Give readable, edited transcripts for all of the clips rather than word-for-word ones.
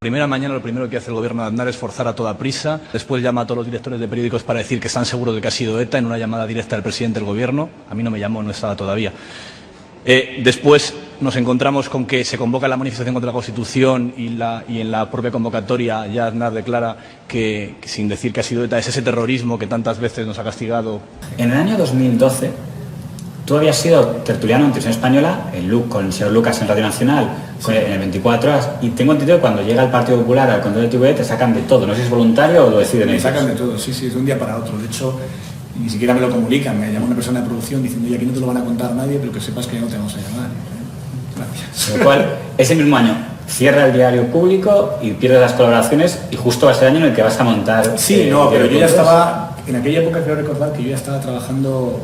Primera mañana lo primero que hace el gobierno de Aznar es forzar a toda prisa, después llama a todos los directores de periódicos para decir que están seguros de que ha sido ETA en una llamada directa del presidente del gobierno. A mí no me llamó, no estaba todavía. Después nos encontramos con que se convoca la manifestación contra la Constitución y en la propia convocatoria ya Aznar declara que, sin decir que ha sido ETA, es ese terrorismo que tantas veces nos ha castigado. En el año 2012, tú habías sido tertuliano en Televisión Española, con el señor Lucas en Radio Nacional, sí, en el 24 horas, y tengo entendido que cuando llega el Partido Popular al control de TV te sacan de todo. No sé si es voluntario o lo deciden ellos. Me sacan de todo, sí, es de un día para otro. De hecho, ni siquiera me lo comunican. Me llama una persona de producción diciendo, oye, aquí no te lo van a contar a nadie, pero que sepas que no te vamos a llamar. Gracias. Con lo cual, ese mismo año cierra el diario público y pierdes las colaboraciones, y justo va a ser el año en el que vas a montar... Sí, no, pero yo ya estaba... En aquella época quiero recordar que yo ya estaba trabajando...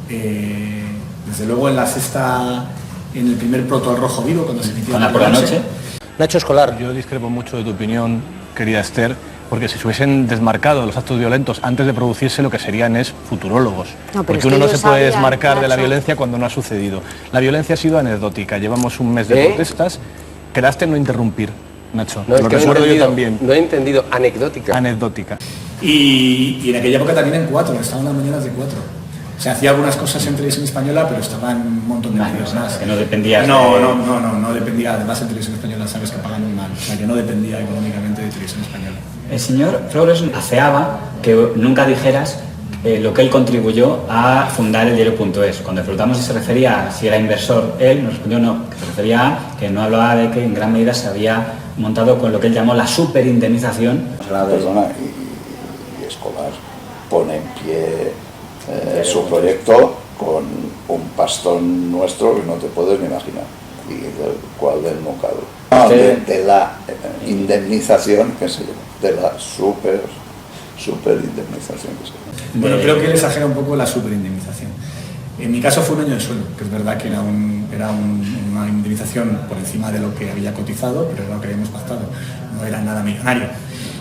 desde luego en la sexta, en el primer Proto al Rojo Vivo, cuando se emitía por la noche. Nacho Escolar. Yo discrepo mucho de tu opinión, querida Esther, porque si se hubiesen desmarcado los actos violentos antes de producirse, lo que serían es futurólogos. No, porque uno no se puede desmarcar de la violencia cuando no ha sucedido. La violencia ha sido anecdótica. Llevamos un mes de protestas. Quedaste en no interrumpir, Nacho. No, lo recuerdo yo también. No he entendido. Anecdótica. Anecdótica. Y en aquella época también en 4, estaban las mañanas de 4. O sea, hacía algunas cosas en Televisión Española, pero estaban un montón de medios más. Que no dependía... No dependía. Además, en Televisión Española sabes que pagan muy mal. O sea, que no dependía económicamente de Televisión Española. El señor Flores afeaba que nunca dijeras lo que él contribuyó a fundar el diario.es. Cuando le preguntamos si se refería a si era inversor él, nos respondió no, que se refería a que no hablaba de que en gran medida se había montado con lo que él llamó la superindemnización. La persona y Escolar pone en pie su proyecto con un pastón nuestro que no te puedes ni imaginar, y del cual él no cabe. De la indemnización que se llama, de la superindemnización que se llama. Bueno, creo que él exagera un poco la superindemnización. En mi caso fue un año de sueldo, que es verdad que era una indemnización por encima de lo que había cotizado, pero era lo que habíamos pactado, no era nada millonario.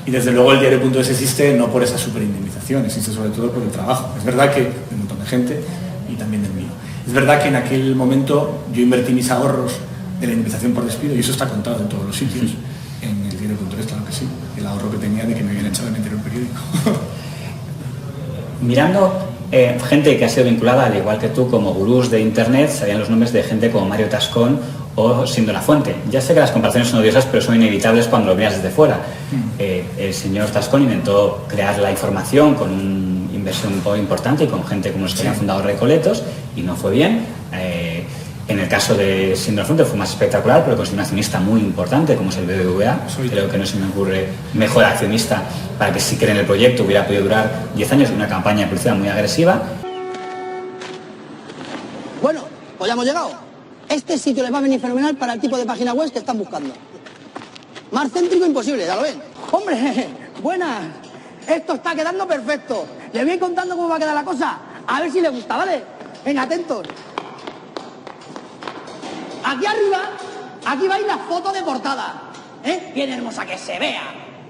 Y desde luego el diario.es existe no por esa superindemnización, existe sobre todo por el trabajo. Es verdad que de un montón de gente y también del mío. Es verdad que en aquel momento yo invertí mis ahorros de la indemnización por despido, y eso está contado en todos los sitios. En el diario.es, claro que sí, el ahorro que tenía de que me habían echado en el anterior periódico. Mirando gente que ha sido vinculada, al igual que tú, como gurús de internet, sabían los nombres de gente como Mario Tascón o Siendo la Fuente. Ya sé que las comparaciones son odiosas, pero son inevitables cuando lo miras desde fuera. El señor Tascón intentó crear la información con una inversión un poco importante y con gente como los que habían fundado Recoletos, y no fue bien. En el caso de Siendo la Fuente fue más espectacular, pero consiguió un accionista muy importante como es el BBVA. Creo que no se me ocurre mejor accionista para que si creen el proyecto hubiera podido durar 10 años de una campaña de publicidad muy agresiva. Bueno, pues ya hemos llegado. Este sitio les va a venir fenomenal para el tipo de página web que están buscando. Más céntrico imposible, ya lo ven. ¡Hombre! ¡Buenas! Esto está quedando perfecto. Les voy contando cómo va a quedar la cosa. A ver si les gusta, ¿vale? Venga, atentos. Aquí arriba, aquí vais la foto de portada. Bien hermosa que se vea.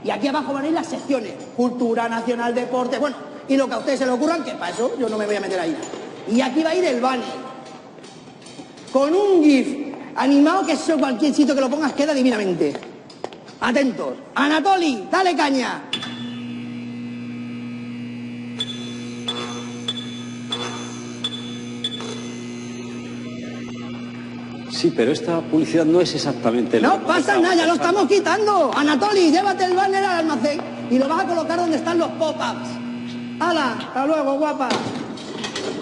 Y aquí abajo van a ir las secciones. Cultura, nacional, deporte, bueno. Y lo que a ustedes se les ocurran, que para eso yo no me voy a meter ahí. Y aquí va a ir el banner. Con un GIF animado que eso cualquier sitio que lo pongas queda divinamente. Atentos. Anatoli, dale caña. Sí, pero esta publicidad no es exactamente... No pasa nada, ya lo estamos quitando. Anatoli, llévate el banner al almacén y lo vas a colocar donde están los pop-ups. ¡Hala! Hasta luego, guapa.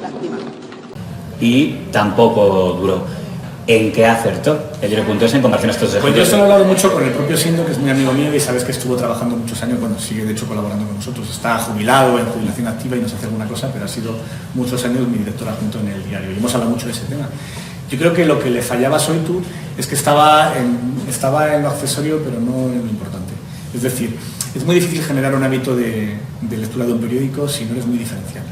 Lástima. Y tampoco duró. ¿En qué acertó el diario.es en comparación a estos ejemplos? Pues yo esto lo he hablado mucho con el propio Sindo, que es muy amigo mío y sabes que estuvo trabajando muchos años, bueno, sigue de hecho colaborando con nosotros. Está jubilado, en jubilación activa y nos hace alguna cosa, pero ha sido muchos años mi director adjunto en el diario y hemos hablado mucho de ese tema. Yo creo que lo que le fallaba a Soitu es que estaba en lo accesorio, pero no en lo importante. Es decir, es muy difícil generar un hábito de lectura de un periódico si no eres muy diferencial.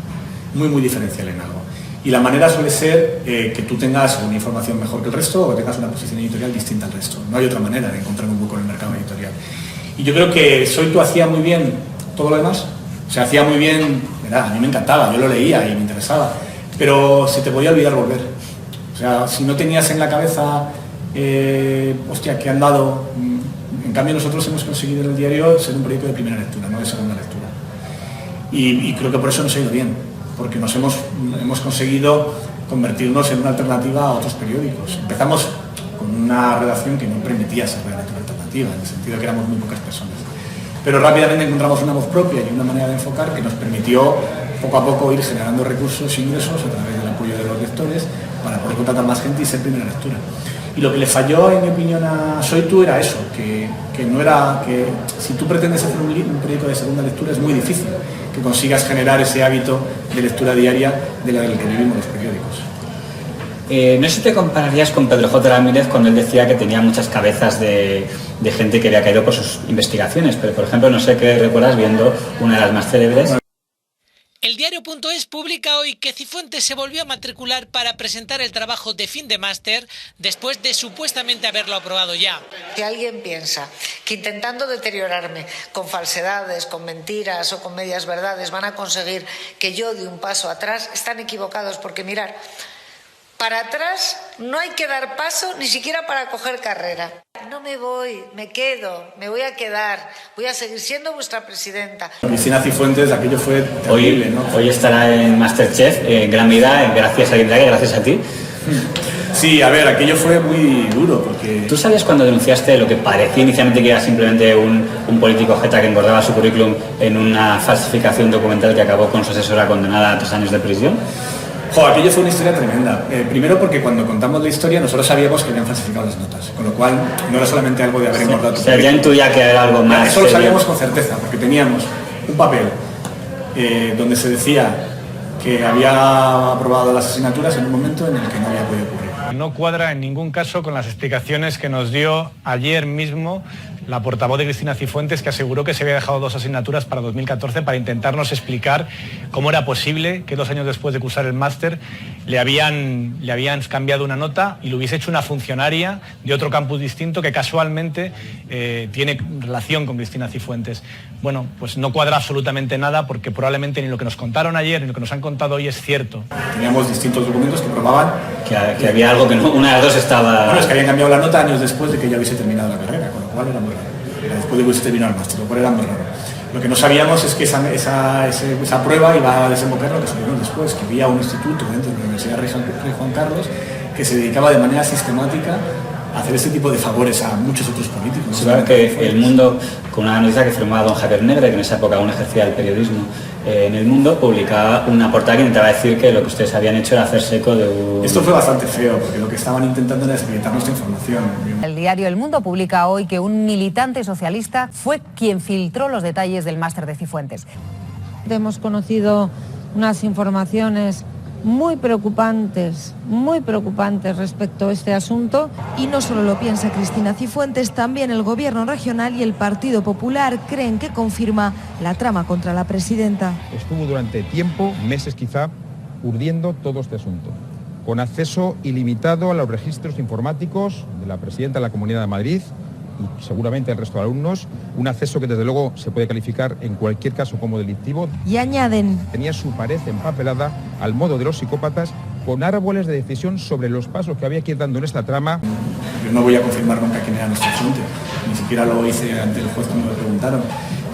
Muy diferencial en algo. Y la manera suele ser que tú tengas una información mejor que el resto o que tengas una posición editorial distinta al resto. No hay otra manera de encontrar un hueco en el mercado editorial. Y yo creo que Soitu hacía muy bien todo lo demás. O sea, hacía muy bien, ¿verdad? A mí me encantaba, yo lo leía y me interesaba. Pero se te podía olvidar volver. O sea, si no tenías en la cabeza, hostia, que han dado en cambio nosotros hemos conseguido en el diario ser un proyecto de primera lectura, no de segunda lectura. Y creo que por eso nos ha ido bien, porque hemos conseguido convertirnos en una alternativa a otros periódicos. Empezamos con una redacción que no permitía ser redacción alternativa, en el sentido de que éramos muy pocas personas. Pero rápidamente encontramos una voz propia y una manera de enfocar que nos permitió poco a poco ir generando recursos e ingresos a través del apoyo de los lectores para poder contratar más gente y ser primera lectura. Y lo que le falló, en mi opinión, a Soy Tú era eso, que si tú pretendes hacer un proyecto de segunda lectura es muy difícil que consigas generar ese hábito de lectura diaria del que vivimos los periódicos. No sé si te compararías con Pedro J. Ramírez cuando él decía que tenía muchas cabezas de gente que había caído por sus investigaciones, pero por ejemplo no sé qué recuerdas viendo una de las más célebres. El diario.es publica hoy que Cifuentes se volvió a matricular para presentar el trabajo de fin de máster después de supuestamente haberlo aprobado ya. Si alguien piensa que intentando deteriorarme con falsedades, con mentiras o con medias verdades van a conseguir que yo dé un paso atrás, están equivocados porque mirar, para atrás no hay que dar paso ni siquiera para coger carrera. No me voy, me quedo, me voy a quedar, voy a seguir siendo vuestra presidenta. Cristina Cifuentes, aquello fue terrible, ¿no? Hoy estará en Masterchef, en gran medida, gracias a Guindaga, gracias a ti. Sí, a ver, aquello fue muy duro porque... ¿Tú sabías cuando denunciaste lo que parecía inicialmente que era simplemente un político jeta que engordaba su currículum en una falsificación documental que acabó con su asesora condenada a 3 años de prisión? Aquello fue una historia tremenda. Primero porque cuando contamos la historia nosotros sabíamos que habían falsificado las notas, con lo cual no era solamente algo de haber engordado. O sea, ya intuía que era algo más. Eso lo sabíamos con certeza, porque teníamos un papel donde se decía que había aprobado las asignaturas en un momento en el que no había podido ocurrir. No cuadra en ningún caso con las explicaciones que nos dio ayer mismo la portavoz de Cristina Cifuentes, que aseguró que se había dejado 2 asignaturas para 2014 para intentarnos explicar cómo era posible que 2 años después de cursar el máster le habían cambiado una nota y lo hubiese hecho una funcionaria de otro campus distinto que casualmente tiene relación con Cristina Cifuentes. Bueno, pues no cuadra absolutamente nada porque probablemente ni lo que nos contaron ayer ni lo que nos han contado hoy es cierto. Teníamos distintos documentos que probaban que había algo que no, una de las dos estaba... Bueno, es que habían cambiado la nota años después de que ya hubiese terminado la carrera, con lo cual era muy raro. Era después de que hubiese terminado el máster, lo cual era muy raro. Lo que no sabíamos es que esa prueba iba a desembocar lo que supimos después, que había un instituto dentro de la Universidad Rey Juan Carlos que se dedicaba de manera sistemática a hacer este tipo de favores a muchos otros políticos. Se ve que El Mundo, con una noticia que firmaba don Javier Negre, que en esa época aún ejercía el periodismo en El Mundo, publicaba una portada que intentaba decir que lo que ustedes habían hecho era hacerse eco de un... Esto fue bastante feo, porque lo que estaban intentando era desacreditar nuestra información. El diario El Mundo publica hoy que un militante socialista fue quien filtró los detalles del máster de Cifuentes. Hemos conocido unas informaciones muy preocupantes respecto a este asunto. Y no solo lo piensa Cristina Cifuentes, también el Gobierno regional y el Partido Popular creen que confirma la trama contra la presidenta. Estuvo durante tiempo, meses quizá, urdiendo todo este asunto, con acceso ilimitado a los registros informáticos de la presidenta de la Comunidad de Madrid y seguramente el resto de alumnos, un acceso que desde luego se puede calificar en cualquier caso como delictivo. Y añaden... Tenía su pared empapelada al modo de los psicópatas con árboles de decisión sobre los pasos que había que ir dando en esta trama. Yo no voy a confirmar nunca quién era nuestro fuente, ni siquiera lo hice ante el juez cuando me preguntaron.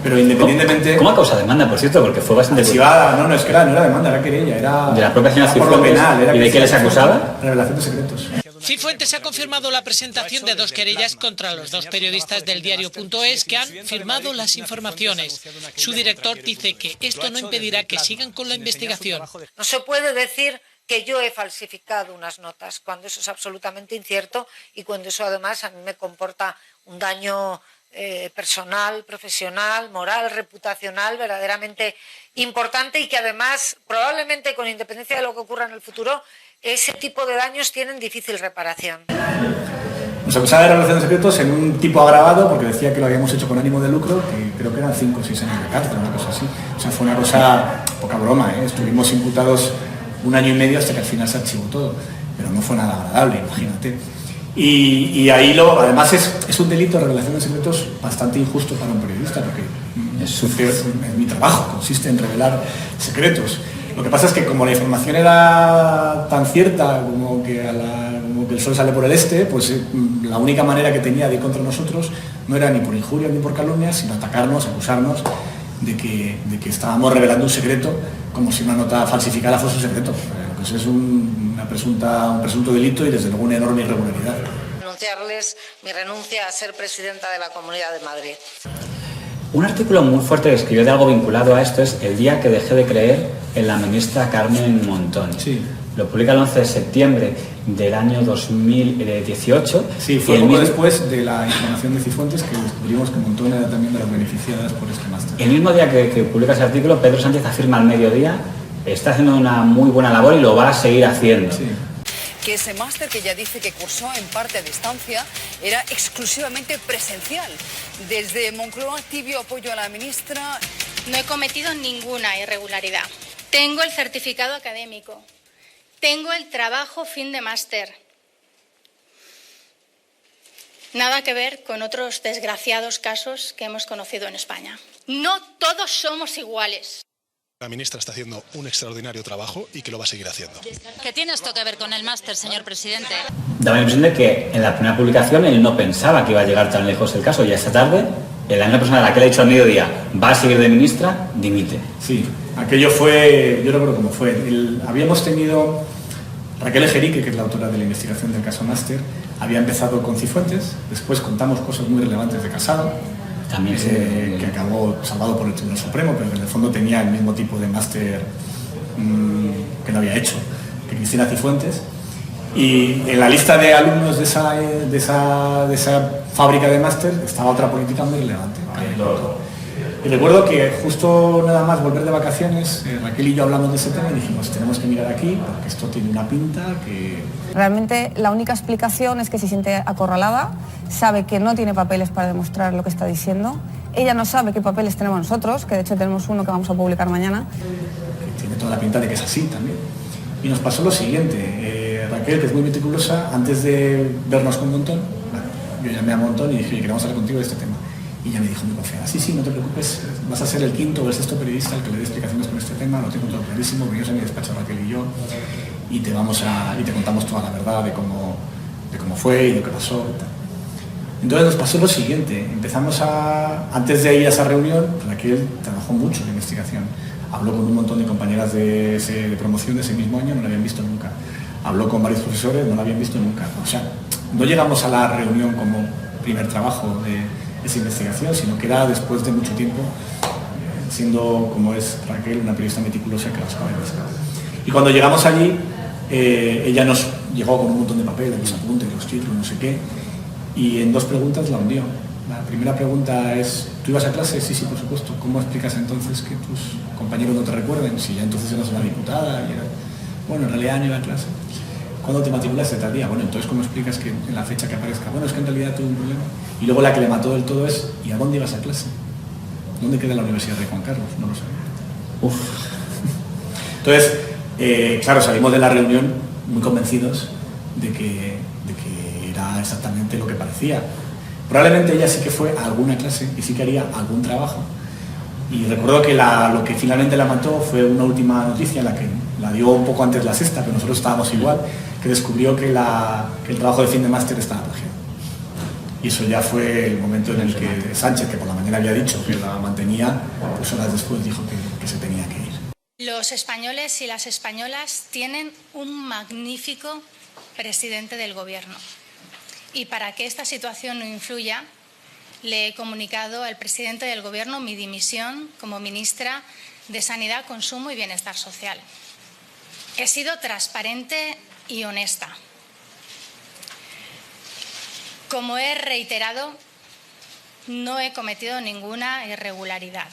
Pero independientemente... ¿Cómo ha causado demanda, por cierto? Porque fue bastante... Archivada, no es que no era demanda, era querella, era... De la propia señora Cifuentes. ¿Y de qué les acusaba? Revelación de secretos. Cifuentes ha confirmado la presentación de 2 querellas contra los 2 periodistas del diario.es que han firmado las informaciones. Su director dice que esto no impedirá que sigan con la investigación. No se puede decir que yo he falsificado unas notas cuando eso es absolutamente incierto y cuando eso además a mí me comporta un daño personal, profesional, moral, reputacional verdaderamente importante y que además probablemente con independencia de lo que ocurra en el futuro ese tipo de daños tienen difícil reparación. Nos acusaba de revelación de secretos en un tipo agravado porque decía que lo habíamos hecho con ánimo de lucro, que creo que eran 5 o 6 años de cárcel, una cosa así. O sea, fue una cosa poca broma, ¿eh? Estuvimos imputados 1 año y medio hasta que al final se archivó todo, pero no fue nada agradable, imagínate. Y ahí además es un delito de revelación de secretos bastante injusto para un periodista, porque es mi trabajo, consiste en revelar secretos. Lo que pasa es que como la información era tan cierta como que el sol sale por el este, pues la única manera que tenía de ir contra nosotros no era ni por injurias ni por calumnias, sino atacarnos, acusarnos de que estábamos revelando un secreto, como si una nota falsificada fuese un secreto. Pues es un presunto delito y desde luego una enorme irregularidad. Anunciarles mi renuncia a ser presidenta de la Comunidad de Madrid. Un artículo muy fuerte que escribió de algo vinculado a esto es El día que dejé de creer en la ministra Carmen Montón. Sí. Lo publica el 11 de septiembre del año 2018. Sí, fue poco después de la información de Cifuentes que descubrimos que Montón era también de las beneficiadas por este máster. El mismo día que publica ese artículo, Pedro Sánchez afirma al mediodía: está haciendo una muy buena labor y lo va a seguir haciendo. Sí. Que ese máster que ya dice que cursó en parte a distancia era exclusivamente presencial. Desde Moncloa, tibio apoyo a la ministra. No he cometido ninguna irregularidad. Tengo el certificado académico. Tengo el trabajo fin de máster. Nada que ver con otros desgraciados casos que hemos conocido en España. No todos somos iguales. La ministra está haciendo un extraordinario trabajo y que lo va a seguir haciendo. ¿Qué tiene esto que ver con el máster, señor presidente? Daba la impresión de que en la primera publicación él no pensaba que iba a llegar tan lejos el caso. Ya esta tarde, la misma persona a la que le ha dicho al mediodía va a seguir de ministra, dimite. Sí, aquello fue, yo recuerdo cómo fue. Habíamos tenido Raquel Ejerique, que es la autora de la investigación del caso máster, había empezado con Cifuentes, después contamos cosas muy relevantes de Casado, también que acabó salvado por el Tribunal Supremo, pero que en el fondo tenía el mismo tipo de máster que no había hecho que Cristina Cifuentes. Y en la lista de alumnos de esa fábrica de máster estaba otra política muy relevante. Y recuerdo que justo nada más volver de vacaciones, Raquel y yo hablamos de ese tema y dijimos, tenemos que mirar aquí porque esto tiene una pinta que... Realmente la única explicación es que se siente acorralada, sabe que no tiene papeles para demostrar lo que está diciendo, ella no sabe qué papeles tenemos nosotros, que de hecho tenemos uno que vamos a publicar mañana. Que tiene toda la pinta de que es así también. Y nos pasó lo siguiente, Raquel, que es muy meticulosa, antes de vernos con Montón, yo llamé a Montón y dije, queremos hablar contigo de este tema. Y ella me dijo muy confiada, sí, no te preocupes, vas a ser el quinto o el sexto periodista al que le dé explicaciones con este tema, lo tengo todo clarísimo, venimos a mi despacho Raquel y yo, y te contamos toda la verdad de cómo fue y de lo que pasó y tal. Entonces nos pasó lo siguiente, antes de ir a esa reunión, Raquel trabajó mucho en la investigación, habló con un montón de compañeras de promoción de ese mismo año, no la habían visto nunca, habló con varios profesores, no la habían visto nunca, o sea, no llegamos a la reunión como primer trabajo de esa investigación, sino que era después de mucho tiempo, siendo como es Raquel, una periodista meticulosa que las acaba de buscar. Y cuando llegamos allí, ella nos llegó con un montón de papeles, los apuntes, los títulos, no sé qué, y en dos preguntas la hundió. La primera pregunta es, ¿tú ibas a clase? Sí, por supuesto. ¿Cómo explicas entonces que tus compañeros no te recuerden? Si ya entonces eras una diputada y bueno, en realidad no iba a clase. ¿Cuándo te matriculaste tal día? Bueno, entonces ¿cómo explicas que en la fecha que aparezca? Bueno, es que en realidad tuve un problema. Y luego la que le mató del todo es, ¿y a dónde ibas a clase? ¿Dónde queda la Universidad de Juan Carlos? No lo sabía. Uf. Entonces, claro, salimos de la reunión muy convencidos de que era exactamente lo que parecía. Probablemente ella sí que fue a alguna clase y sí que haría algún trabajo. Y recuerdo que lo que finalmente la mató fue una última noticia, la que la dio un poco antes la sexta, pero nosotros estábamos igual, que descubrió que el trabajo de fin de máster estaba plagiado. Y eso ya fue el momento en el que Sánchez, que por la mañana había dicho que la mantenía, pues horas después dijo que se tenía que ir. Los españoles y las españolas tienen un magnífico presidente del gobierno. Y para que esta situación no influya, le he comunicado al presidente del gobierno mi dimisión como ministra de Sanidad, Consumo y Bienestar Social. He sido transparente y honesta. Como he reiterado, no he cometido ninguna irregularidad.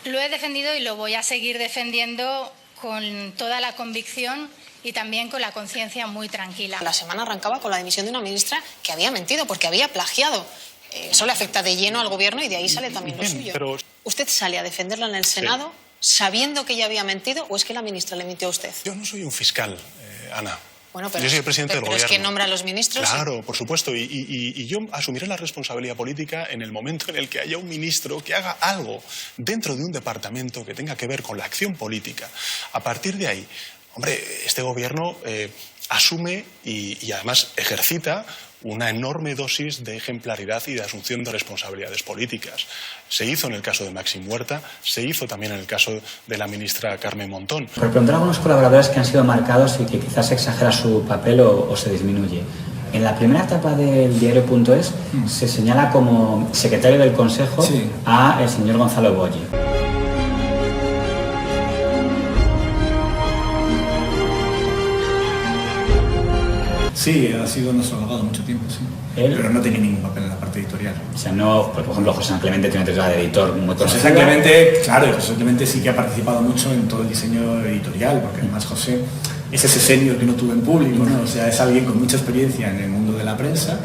Lo he defendido y lo voy a seguir defendiendo con toda la convicción y también con la conciencia muy tranquila. La semana arrancaba con la dimisión de una ministra que había mentido porque había plagiado. Eso le afecta de lleno al gobierno y de ahí sale también lo suyo. Pero... ¿Usted sale a defenderla en el Senado sabiendo que ella había mentido o es que la ministra le mintió a usted? Yo no soy un fiscal, Ana. Bueno, pero, yo soy el presidente del pero gobierno. ¿es quien nombra a los ministros? Claro, por supuesto. Y yo asumiré la responsabilidad política en el momento en el que haya un ministro que haga algo dentro de un departamento que tenga que ver con la acción política. A partir de ahí, hombre, este gobierno asume y además ejercita una enorme dosis de ejemplaridad y de asunción de responsabilidades políticas. Se hizo en el caso de Maxim Huerta, se hizo también en el caso de la ministra Carmen Montón. Por preguntar a algunos colaboradores que han sido marcados y que quizás se exagera su papel o se disminuye. En la primera etapa del diario.es se señala como secretario del Consejo a el señor Gonzalo Boye. Sí, ha sido nuestro abogado mucho tiempo, sí. Pero no tenía ningún papel en la parte editorial. O sea, no, por ejemplo, José San Clemente tiene una titularidad de editor muy conocida. José San Clemente, claro, José San Clemente sí que ha participado mucho en todo el diseño editorial, porque además José es ese senior que no tuvo en público, ¿no? O sea, es alguien con mucha experiencia en el mundo de la prensa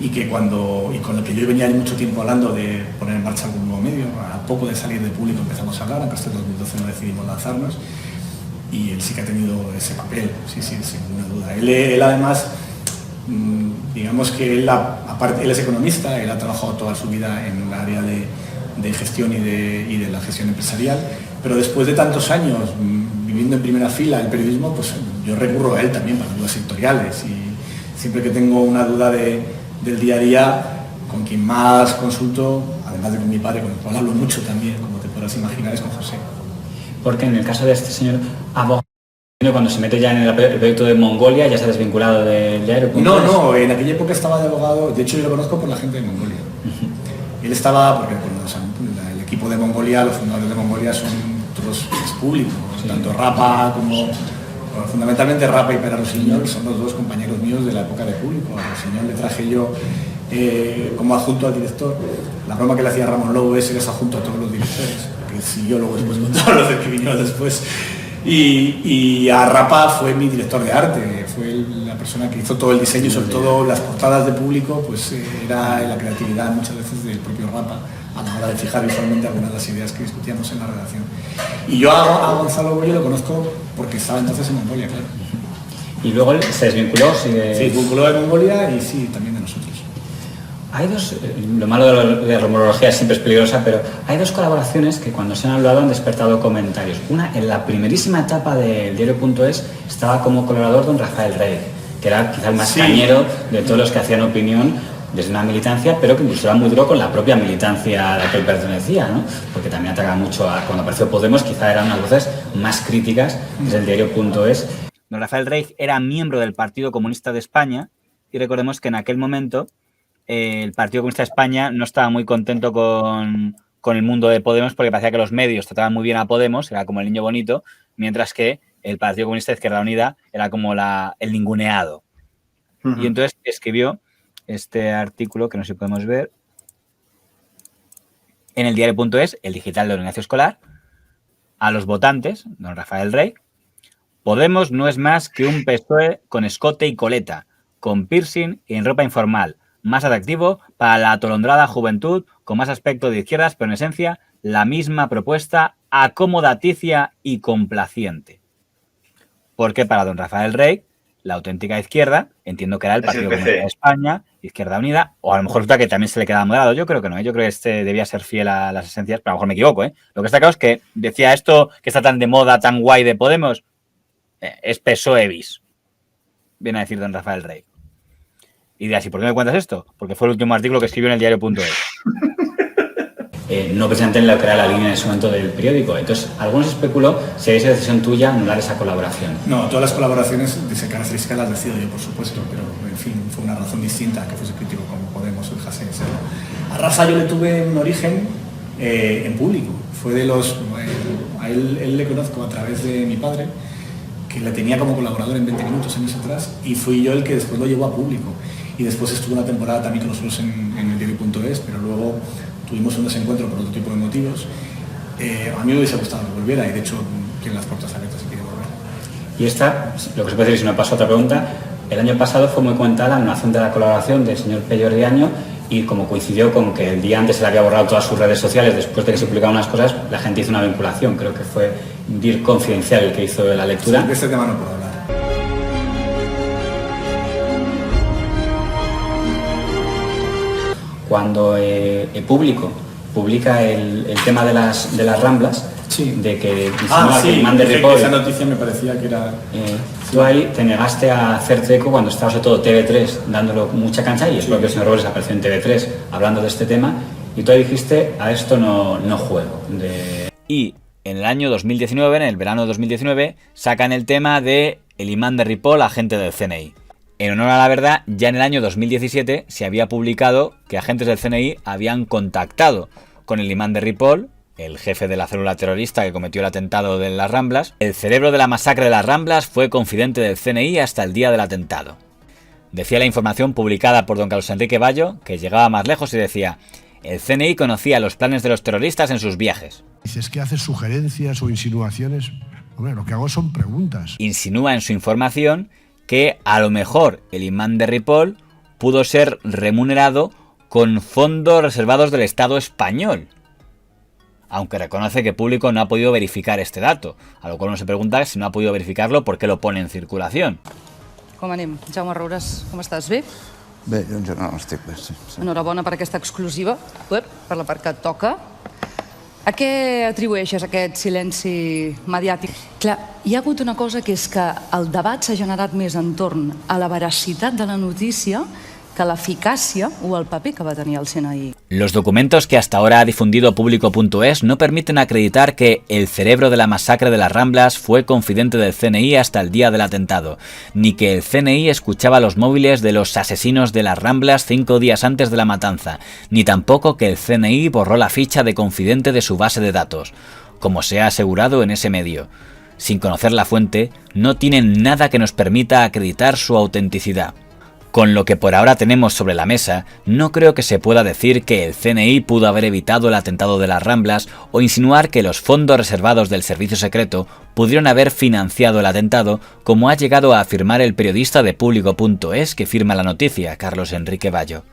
y que con lo que yo venía mucho tiempo hablando de poner en marcha algún nuevo medio, a poco de salir de público empezamos a hablar, aunque hasta el 2012 no decidimos lanzarnos, y él sí que ha tenido ese papel, sí, sin ninguna duda. Él además, digamos que él es economista, él ha trabajado toda su vida en el área de gestión y de la gestión empresarial, pero después de tantos años viviendo en primera fila el periodismo, pues yo recurro a él también para dudas sectoriales, y siempre que tengo una duda del día a día, con quien más consulto, además de con mi padre, con el cual hablo mucho también, como te podrás imaginar, es con José. Porque en el caso de este señor abogado, cuando se mete ya en el proyecto de Mongolia, ya se ha desvinculado del diario. No, en aquella época estaba de abogado, de hecho yo lo conozco por la gente de Mongolia. Él estaba, porque el equipo de Mongolia, los fundadores de Mongolia son todos públicos, tanto Rapa como, fundamentalmente Rapa y Pere Rossinyol son los dos compañeros míos de la época de público. A Rossinyol le traje yo como adjunto al director. La broma que le hacía Ramón Lobo es eres adjunto a todos los directores, que siguió luego después con todos los que vinieron después. Y a Rapa fue mi director de arte, fue la persona que hizo todo el diseño, sobre todo las portadas de público, pues era la creatividad muchas veces del propio Rapa a la hora de fijar visualmente algunas de las ideas que discutíamos en la redacción. Y yo a Gonzalo Boye lo conozco porque estaba entonces en Mongolia, claro. Y luego él se desvinculó, Sí, se vinculó de Mongolia y sí, también de nosotros. Hay dos, lo malo de la rumorología siempre es peligrosa, pero hay dos colaboraciones que cuando se han hablado han despertado comentarios. Una, en la primerísima etapa del diario.es estaba como colaborador don Rafael Rey, que era quizá el más cañero de todos los que hacían opinión desde una militancia, pero que incluso era muy duro con la propia militancia a la que él pertenecía, ¿no? Porque también atacaba mucho cuando apareció Podemos, quizá eran unas voces más críticas desde el diario.es. Don Rafael Rey era miembro del Partido Comunista de España y recordemos que en aquel momento el Partido Comunista de España no estaba muy contento con el mundo de Podemos porque parecía que los medios trataban muy bien a Podemos, era como el niño bonito, mientras que el Partido Comunista de Izquierda Unida era como el ninguneado. Y entonces escribió este artículo, que no sé si podemos ver, en el diario.es, el digital de don Ignacio Escolar, a los votantes, don Rafael Rey: Podemos no es más que un PSOE con escote y coleta, con piercing y en ropa informal, más atractivo para la atolondrada juventud, con más aspecto de izquierdas, pero en esencia la misma propuesta acomodaticia y complaciente. Porque para don Rafael Rey, la auténtica izquierda, entiendo que era el Partido Comunista de España, Izquierda Unida, o a lo mejor resulta que también se le quedaba moderado. Yo creo que no, yo creo que debía ser fiel a las esencias, pero a lo mejor me equivoco, ¿eh? Lo que está claro es que decía esto que está tan de moda, tan guay de Podemos, es PSOE bis, viene a decir don Rafael Rey. Y dirás, ¿y por qué me cuentas esto? Porque fue el último artículo que escribió en el diario.es. No precisamente en lo que era la línea en ese momento del periódico. Entonces, algunos especuló si había sido decisión tuya anular esa colaboración. No, todas las colaboraciones de esa característica las decido yo, por supuesto, pero en fin, fue una razón distinta a que fuese crítico como Podemos o dejase de serlo. A Rafa yo le tuve un origen en público. Fue de los... a él le conozco a través de mi padre, que le tenía como colaborador en 20 minutos años atrás, y fui yo el que después lo llevó a público. Y después estuvo una temporada también con nosotros en el diario.es, pero luego tuvimos un desencuentro por otro tipo de motivos. A mí me hubiese gustado que volviera y de hecho tiene las puertas abiertas si quiere volver. Y esta, lo que se puede decir, si me paso a otra pregunta, el año pasado fue muy comentada la anulación de la colaboración del señor Pello Riaño y como coincidió con que el día antes se le había borrado todas sus redes sociales después de que se publicaban unas cosas, la gente hizo una vinculación. Creo que fue DIR Confidencial el que hizo la lectura. Sí, de este tema no puedo hablar. cuando Público publica el tema de las Ramblas, de que que el imán de Ripoll, esa noticia me parecía que era... tú ahí te negaste a hacerte eco cuando estaba sobre todo TV3 dándolo mucha cancha, y el propio señor Robles apareció en TV3 hablando de este tema, y tú ahí dijiste, a esto no juego. Y en el año 2019, en el verano de 2019, sacan el tema de el imán de Ripoll, agente del CNI. En honor a la verdad, ya en el año 2017 se había publicado que agentes del CNI habían contactado con el imán de Ripoll, el jefe de la célula terrorista que cometió el atentado de las Ramblas. El cerebro de la masacre de las Ramblas fue confidente del CNI hasta el día del atentado. Decía la información publicada por don Carlos Enrique Bayo, que llegaba más lejos y decía: el CNI conocía los planes de los terroristas en sus viajes. Dices que haces sugerencias o insinuaciones. Hombre, lo que hago son preguntas. Insinúa en su información que a lo mejor el imán de Ripoll pudo ser remunerado con fondos reservados del Estado español. Aunque reconoce que Público no ha podido verificar este dato, a lo cual uno se pregunta si no ha podido verificarlo, ¿por qué lo pone en circulación? Com anem? Jaume Roures, com estàs? Bé? Bé, jo en general estic bé, sí. Enhorabona per aquesta exclusiva, per la part que et toca. A què atribueixes aquest silenci mediàtic? Clar, hi ha hagut una cosa que és que el debat s'ha generat més entorn a la veracitat de la notícia que la eficacia o el paper que va tenir el CNI. Los documentos que hasta ahora ha difundido Público.es no permiten acreditar que el cerebro de la masacre de las Ramblas fue confidente del CNI hasta el día del atentado, ni que el CNI escuchaba los móviles de los asesinos de las Ramblas 5 días antes de la matanza, ni tampoco que el CNI borró la ficha de confidente de su base de datos, como se ha asegurado en ese medio. Sin conocer la fuente, no tienen nada que nos permita acreditar su autenticidad. Con lo que por ahora tenemos sobre la mesa, no creo que se pueda decir que el CNI pudo haber evitado el atentado de las Ramblas o insinuar que los fondos reservados del servicio secreto pudieron haber financiado el atentado, como ha llegado a afirmar el periodista de Público.es que firma la noticia, Carlos Enrique Bayo.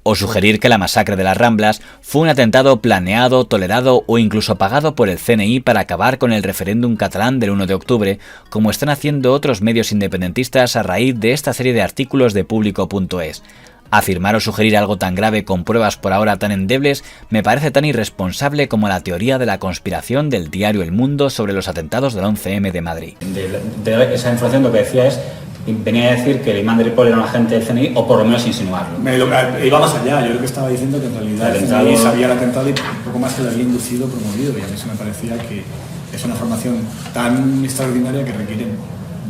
O sugerir que la masacre de las Ramblas fue un atentado planeado, tolerado o incluso pagado por el CNI para acabar con el referéndum catalán del 1 de octubre, como están haciendo otros medios independentistas a raíz de esta serie de artículos de Público.es. Afirmar o sugerir algo tan grave con pruebas por ahora tan endebles me parece tan irresponsable como la teoría de la conspiración del diario El Mundo sobre los atentados del 11M de Madrid. De esa información lo que decía es, venía a decir que el imán de Ripoll era un agente del CNI, o por lo menos insinuarlo. Iba más allá, yo creo que estaba diciendo que en realidad el CNI sabía el atentado y un poco más que lo había inducido, promovido, y a mí se me parecía que es una formación tan extraordinaria que requiere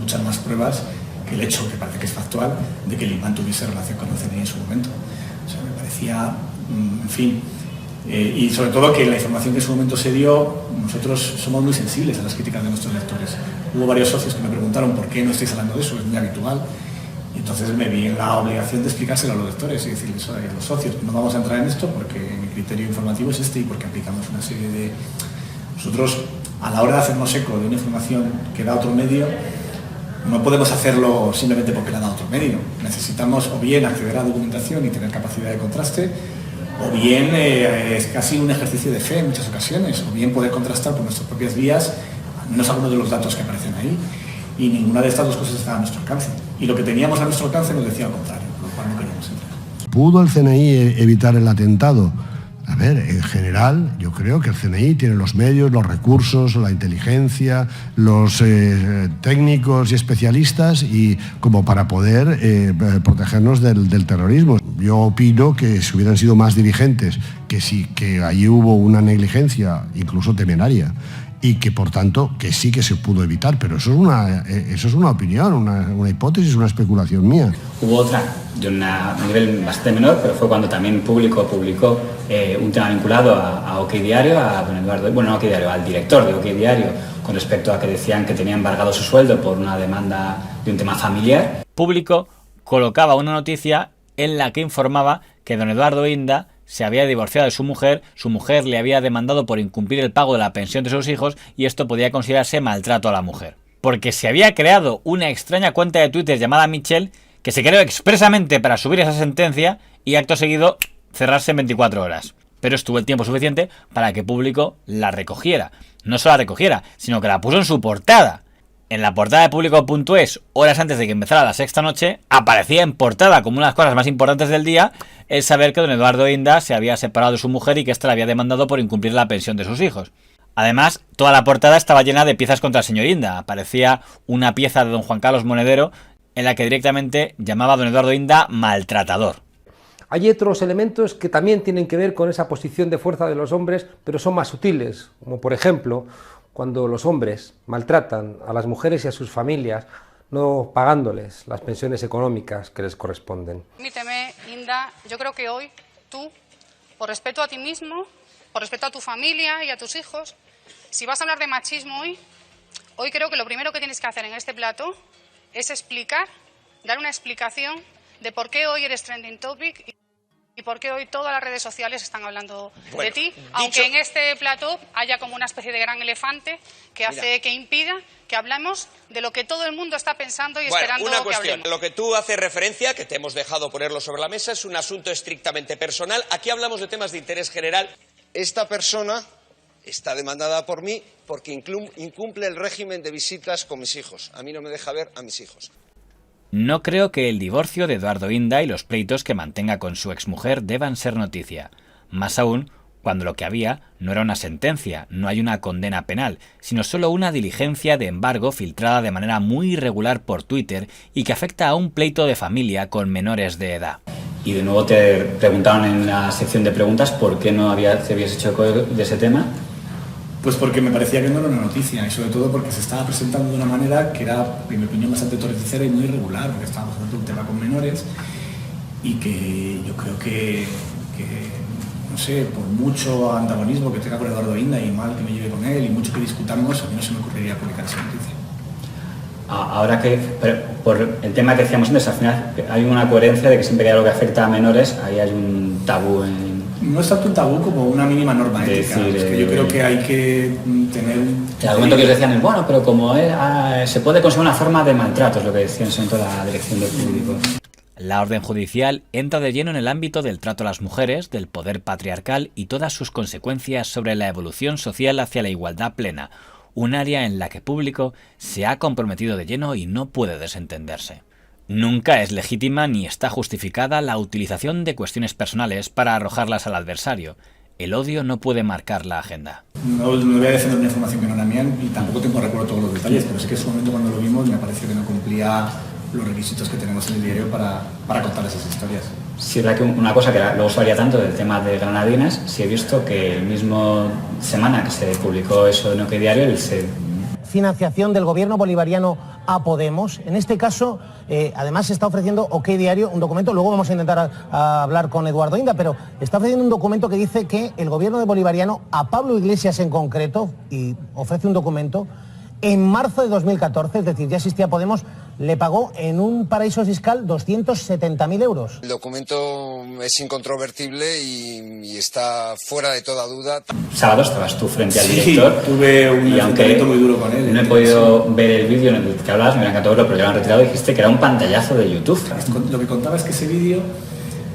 muchas más pruebas que el hecho, que parece que es factual, de que el imán tuviese relación con el CNI en su momento. O sea, me parecía, en fin, y sobre todo que la información que en su momento se dio, nosotros somos muy sensibles a las críticas de nuestros lectores. Hubo varios socios que me preguntaron por qué no estáis hablando de eso, es muy habitual, y entonces me vi en la obligación de explicárselo a los lectores y decirles a los socios, no vamos a entrar en esto porque mi criterio informativo es este y porque aplicamos una serie de... Nosotros, a la hora de hacernos eco de una información que da otro medio, no podemos hacerlo simplemente porque la da otro medio. Necesitamos o bien acceder a documentación y tener capacidad de contraste, o bien es casi un ejercicio de fe en muchas ocasiones, o bien poder contrastar por nuestras propias vías al menos algunos de los datos que aparecen ahí, y ninguna de estas dos cosas está a nuestro alcance. Y lo que teníamos a nuestro alcance nos decía lo contrario, por lo cual no queríamos entrar. ¿Pudo el CNI evitar el atentado? A ver, en general, yo creo que el CNI tiene los medios, los recursos, la inteligencia, los técnicos y especialistas y como para poder protegernos del terrorismo. Yo opino que si hubieran sido más dirigentes, que allí hubo una negligencia, incluso temeraria, y que por tanto que sí que se pudo evitar, pero eso es una opinión, una hipótesis, una especulación mía. Hubo otra de un nivel bastante menor, pero fue cuando también Público publicó un tema vinculado a OK Diario, a don Eduardo, bueno, no OK Diario, al director de OK Diario, con respecto a que decían que tenía embargado su sueldo por una demanda de un tema familiar. Público colocaba una noticia en la que informaba que don Eduardo Inda se había divorciado de su mujer le había demandado por incumplir el pago de la pensión de sus hijos y esto podía considerarse maltrato a la mujer. Porque se había creado una extraña cuenta de Twitter llamada Michelle que se creó expresamente para subir esa sentencia y acto seguido cerrarse en 24 horas. Pero estuvo el tiempo suficiente para que Público la recogiera. No solo la recogiera, sino que la puso en su portada. En la portada de Público.es, horas antes de que empezara la sexta noche, aparecía en portada como una de las cosas más importantes del día el saber que don Eduardo Inda se había separado de su mujer y que ésta le había demandado por incumplir la pensión de sus hijos. Además, toda la portada estaba llena de piezas contra el señor Inda. Aparecía una pieza de don Juan Carlos Monedero en la que directamente llamaba a don Eduardo Inda maltratador. Hay otros elementos que también tienen que ver con esa posición de fuerza de los hombres, pero son más sutiles, como por ejemplo cuando los hombres maltratan a las mujeres y a sus familias, no pagándoles las pensiones económicas que les corresponden. Permíteme, Inda, yo creo que hoy tú, por respeto a ti mismo, por respeto a tu familia y a tus hijos, si vas a hablar de machismo hoy creo que lo primero que tienes que hacer en este plato es dar una explicación de por qué hoy eres trending topic y por qué hoy todas las redes sociales están hablando de ti, aunque en este plató haya como una especie de gran elefante que impida que hablemos de lo que todo el mundo está pensando y esperando una que cuestión. hablemos. Lo que tú haces referencia, que te hemos dejado ponerlo sobre la mesa, es un asunto estrictamente personal. Aquí hablamos de temas de interés general. Esta persona está demandada por mí porque incumple el régimen de visitas con mis hijos. A mí no me deja ver a mis hijos. No creo que el divorcio de Eduardo Inda y los pleitos que mantenga con su exmujer deban ser noticia. Más aún, cuando lo que había no era una sentencia, no hay una condena penal, sino solo una diligencia de embargo filtrada de manera muy irregular por Twitter y que afecta a un pleito de familia con menores de edad. Y de nuevo te preguntaron en la sección de preguntas por qué no te habías hecho eco de ese tema. Pues porque me parecía que no era una noticia y sobre todo porque se estaba presentando de una manera que era, en mi opinión, bastante torticera y muy irregular, porque estábamos hablando de un tema con menores y que yo creo que no sé, por mucho antagonismo que tenga con Eduardo Inda y mal que me lleve con él y mucho que discutamos, a mí no se me ocurriría publicar esa noticia. Ahora que, por el tema que decíamos antes, al final hay una coherencia de que siempre que hay algo que afecta a menores, ahí hay un tabú en... No es tanto un tabú como una mínima norma ética. Es que yo creo que hay que tener un... El argumento que os decían es, bueno, pero como se puede conseguir una forma de maltrato, es lo que decían en toda la dirección de jurídico. La orden judicial entra de lleno en el ámbito del trato a las mujeres, del poder patriarcal y todas sus consecuencias sobre la evolución social hacia la igualdad plena, un área en la que Público se ha comprometido de lleno y no puede desentenderse. Nunca es legítima ni está justificada la utilización de cuestiones personales para arrojarlas al adversario. El odio no puede marcar la agenda. No voy a defender una información que no era mía y tampoco tengo recuerdo todos los detalles, pero sí que en su momento cuando lo vimos me pareció que no cumplía los requisitos que tenemos en el diario para contar esas historias. Sí, es verdad que una cosa que luego se hablaba tanto del tema de Granadinas, sí he visto que el mismo semana que se publicó eso en OK Diario, financiación del gobierno bolivariano a Podemos. En este caso, además se está ofreciendo OK Diario un documento, luego vamos a intentar hablar con Eduardo Inda, pero está ofreciendo un documento que dice que el gobierno de bolivariano, a Pablo Iglesias en concreto, y ofrece un documento, en marzo de 2014, es decir, ya existía Podemos, le pagó en un paraíso fiscal 270.000 euros. El documento es incontrovertible y está fuera de toda duda. Sábado estabas tú frente al director. Tuve un enfrentamiento muy duro con él. No he podido ver el vídeo en el que hablabas, me hubiera encantado verlo, pero ya lo han retirado y dijiste que era un pantallazo de YouTube. Lo que contaba es que ese vídeo,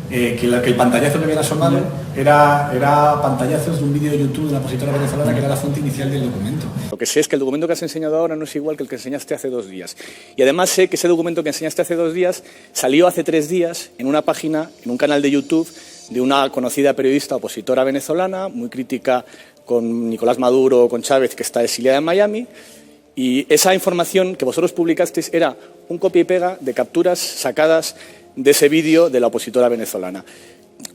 que el pantallazo que había asomado era pantallazos de un vídeo de YouTube de una opositora venezolana que era la fuente inicial del documento. Lo que sé es que el documento que has enseñado ahora no es igual que el que enseñaste hace 2 días. Y además sé que ese documento que enseñaste hace 2 días salió hace 3 días en una página, en un canal de YouTube de una conocida periodista opositora venezolana, muy crítica con Nicolás Maduro o con Chávez, que está exiliada en Miami. Y esa información que vosotros publicasteis era un copia y pega de capturas sacadas de ese vídeo de la opositora venezolana.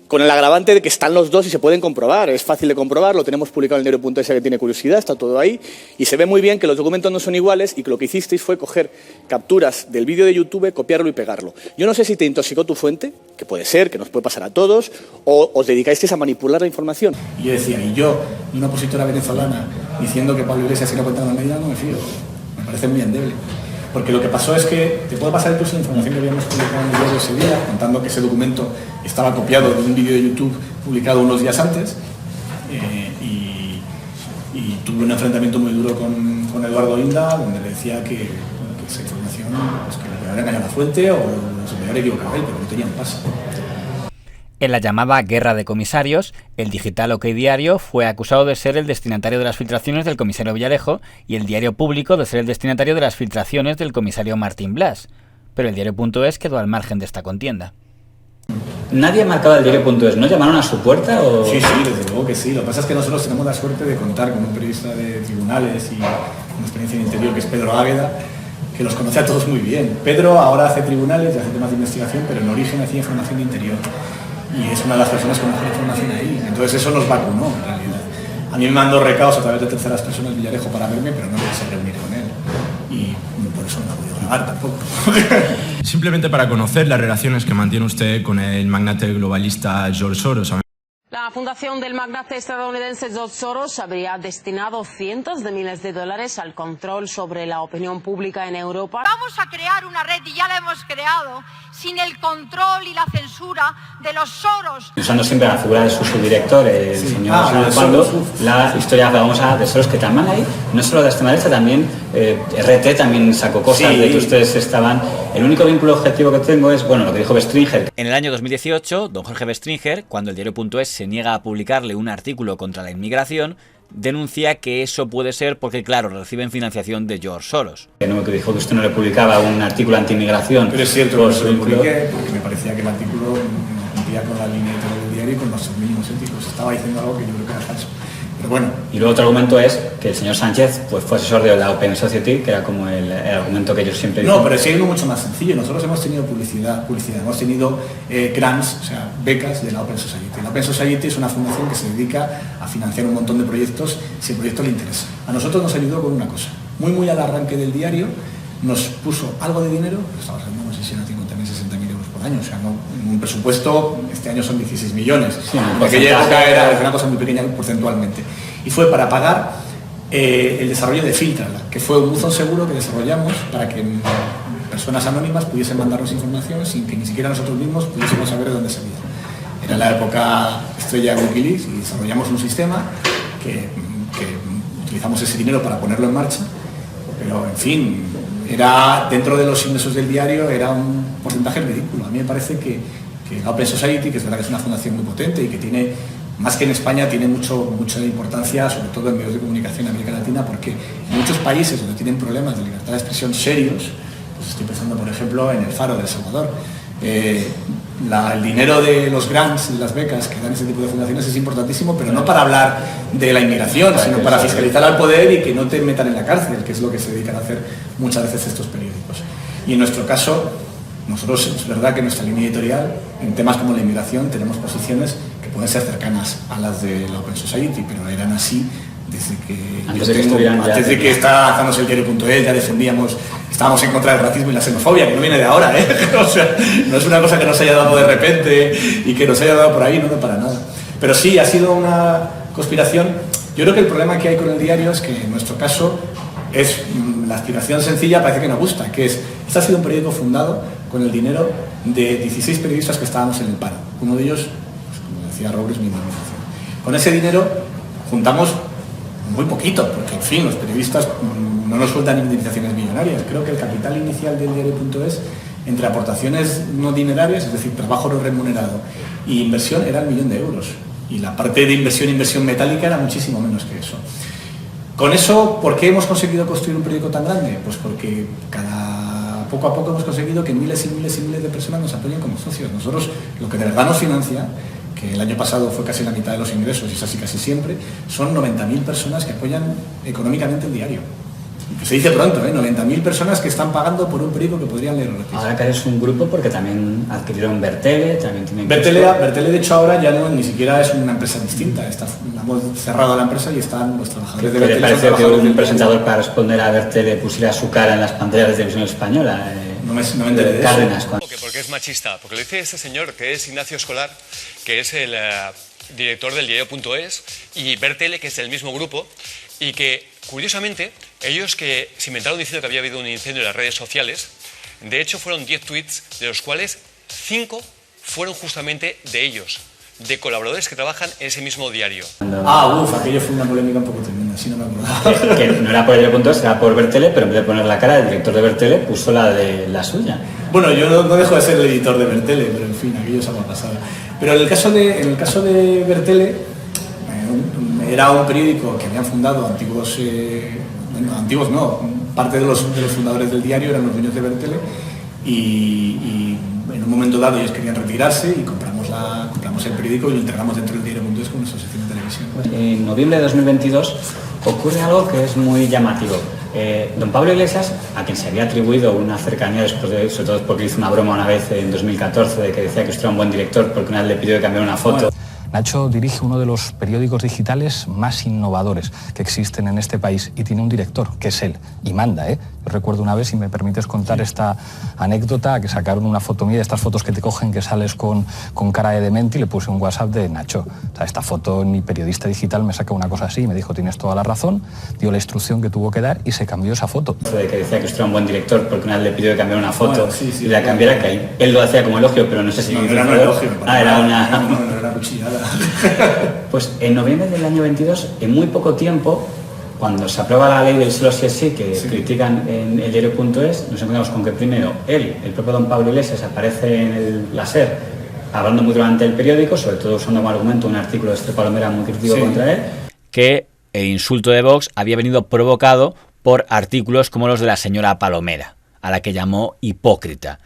Con el agravante de que están los dos y se pueden comprobar, es fácil de comprobar, lo tenemos publicado en el diario.es, que tiene curiosidad, está todo ahí, y se ve muy bien que los documentos no son iguales y que lo que hicisteis fue coger capturas del vídeo de YouTube, copiarlo y pegarlo. Yo no sé si te intoxicó tu fuente, que puede ser, que nos puede pasar a todos, o os dedicáis a manipular la información. Y yo decía, y yo, una opositora venezolana, diciendo que Pablo Iglesias era cuenta de la medida, no me fío, me parece muy endeble. Porque lo que pasó es que te puede pasar incluso la información que habíamos publicado en el diario ese día, contando que ese documento estaba copiado de un vídeo de YouTube publicado unos días antes, y tuve un enfrentamiento muy duro con Eduardo Inda, donde le decía que esa información, pues que le había engañado la fuente o se me había equivocado él, pero no tenía un paso. En la llamada guerra de comisarios, el digital OK Diario fue acusado de ser el destinatario de las filtraciones del comisario Villarejo y el Diario Público de ser el destinatario de las filtraciones del comisario Martín Blas. Pero el Diario.es quedó al margen de esta contienda. ¿Nadie ha marcado el Diario.es? ¿No llamaron a su puerta? O... Sí, desde luego que sí. Lo que pasa es que nosotros tenemos la suerte de contar con un periodista de tribunales y una experiencia en interior que es Pedro Águeda, que los conoce a todos muy bien. Pedro ahora hace tribunales y hace temas de investigación, pero en origen hacía información de interior. Y es una de las personas con mejor información ahí. Entonces eso nos vacunó, en realidad. A mí me mandó recados a través de terceras personas Villarejo para verme, pero no me quise reunir con él. Y por eso no he podido grabar tampoco. Simplemente para conocer las relaciones que mantiene usted con el magnate globalista George Soros. La fundación del magnate estadounidense George Soros habría destinado cientos de miles de dólares al control sobre la opinión pública en Europa. Vamos a crear una red, y ya la hemos creado, sin el control y la censura de los Soros. Usando siempre la figura de su subdirector, el señor Cuando, la historia famosa de Soros, que también hay, no solo de Extremadura, también RT también sacó cosas de que ustedes estaban... El único vínculo objetivo que tengo es, bueno, lo que dijo Bestringer. En el año 2018, don Jorge Bestringer, cuando el Diario.es se niega a publicarle un artículo contra la inmigración, denuncia que eso puede ser porque, claro, reciben financiación de George Soros. Que dijo que usted no le publicaba un artículo anti-inmigración. Pero es cierto que se lo publiqué porque me parecía que el artículo cumplía con la línea editorial del diario y con los mínimos éticos. Estaba diciendo algo que yo creo que era falso. Pero bueno. Y luego otro argumento es que el señor Sánchez pues, fue asesor de la Open Society, que era como el argumento que ellos siempre dicen. No, pero es algo mucho más sencillo. Nosotros hemos tenido publicidad. Hemos tenido grants, o sea, becas de la Open Society. La Open Society es una fundación que se dedica a financiar un montón de proyectos si el proyecto le interesa. A nosotros nos ayudó con una cosa. Muy al arranque del diario nos puso algo de dinero, estamos hablando, no sé si eran 50.000, 60.000 euros por año, o sea, no, en un presupuesto, este año son 16 millones, sí, en aquella época era una cosa muy pequeña porcentualmente, y fue para pagar el desarrollo de Filtrala, que fue un buzón seguro que desarrollamos para que personas anónimas pudiesen mandarnos información sin que ni siquiera nosotros mismos pudiésemos saber de dónde salía. Era la época estrella de Wikileaks y desarrollamos un sistema que utilizamos ese dinero para ponerlo en marcha, pero en fin, era dentro de los ingresos del diario era un porcentaje ridículo. A mí me parece que la Open Society, que es verdad que es una fundación muy potente y que tiene, más que en España, tiene mucha importancia, sobre todo en medios de comunicación en América Latina, porque en muchos países donde tienen problemas de libertad de expresión serios, pues estoy pensando por ejemplo en El Faro de El Salvador, el dinero de los grants y las becas que dan ese tipo de fundaciones es importantísimo, pero no para hablar de la inmigración, sino para fiscalizar al poder y que no te metan en la cárcel, que es lo que se dedican a hacer muchas veces estos periódicos. Y en nuestro caso, nosotros es verdad que en nuestra línea editorial, en temas como la inmigración, tenemos posiciones que pueden ser cercanas a las de la Open Society, pero eran así desde que antes de que estaba lanzándose el Diario.es, ya defendíamos, estábamos en contra del racismo y la xenofobia, que no viene de ahora, ¿eh? O sea, no es una cosa que nos haya dado de repente y que nos haya dado por ahí, no para nada. Pero sí, ha sido una conspiración. Yo creo que el problema que hay con el diario es que en nuestro caso es la aspiración sencilla, parece que nos gusta, que es, este ha sido un periódico fundado con el dinero de 16 periodistas que estábamos en el paro. Uno de ellos, pues, como decía Robles, mi organización. Con ese dinero juntamos muy poquito, porque en fin, los periodistas no nos sueltan indemnizaciones millonarias. Creo que el capital inicial del Diario.es, entre aportaciones no dinerarias, es decir, trabajo no remunerado, y inversión, era 1 millón de euros. Y la parte de inversión metálica era muchísimo menos que eso. Con eso, ¿por qué hemos conseguido construir un periódico tan grande? Pues porque poco a poco hemos conseguido que miles y miles y miles de personas nos apoyen como socios. Nosotros, lo que de verdad nos financia, que el año pasado fue casi la mitad de los ingresos y es así casi siempre, son 90.000 personas que apoyan económicamente el diario. Que se dice pronto, 90.000 personas que están pagando por un periódico que podrían leer gratis. Ahora que eres un grupo, porque también adquirieron Bertele, también tienen... Bertele de hecho ahora ya no, ni siquiera es una empresa distinta, hemos cerrado la empresa y están los trabajadores de Bertele. ¿Qué te parece que un presentador para responder a Bertele pusiera su cara en las pantallas de televisión española? No me enteré de Cárdenas, eso. Porque es machista, porque lo dice este señor que es Ignacio Escolar, que es el director del Diario.es, y Bertele, que es del mismo grupo, y que, curiosamente, ellos que se inventaron diciendo que había habido un incendio en las redes sociales, de hecho fueron 10 tweets, de los cuales 5 fueron justamente de ellos, de colaboradores que trabajan en ese mismo diario. Aquello fue una polémica un poco tremenda, así no me acordaba. Que no era por el Diario.es, era por Bertele, pero en vez de poner la cara del director de Bertele, puso la de la suya. Bueno, yo no dejo de ser el editor de Bertele, pero en fin, aquello es algo pasado. Pero en el caso de Bertele, era un periódico que habían fundado antiguos no, parte de los fundadores del diario eran los dueños de Bertele, y en un momento dado ellos querían retirarse y compramos el periódico y lo integramos dentro del diario.es con nuestra sección de televisión. En noviembre de 2022 ocurre algo que es muy llamativo. Don Pablo Iglesias, a quien se había atribuido una cercanía, sobre todo porque hizo una broma una vez en 2014 de que decía que usted era un buen director porque una vez le pidió que cambiara una foto. Nacho dirige uno de los periódicos digitales más innovadores que existen en este país y tiene un director, que es él, y manda, ¿eh? Yo recuerdo una vez, si me permites contar esta anécdota, que sacaron una foto mía, de estas fotos que te cogen que sales con cara de demente, y le puse un WhatsApp de Nacho. O sea, esta foto, mi periodista digital me saca una cosa así y me dijo, tienes toda la razón, dio la instrucción que tuvo que dar y se cambió esa foto. De que decía que usted era un buen director porque una vez le pidió que cambiara una foto y la cambiara, que él lo hacía como elogio, pero no sé si... No, era un elogio. Era una... No, era cuchillada. Pues en noviembre del año 22, en muy poco tiempo, cuando se aprueba la ley del solo sí es sí, que critican en el diario.es, nos encontramos con que primero él, el propio don Pablo Iglesias, aparece en la SER hablando muy durante el periódico, sobre todo usando como argumento un artículo de Esther Palomera muy crítico contra él. Que el insulto de Vox había venido provocado por artículos como los de la señora Palomera, a la que llamó hipócrita.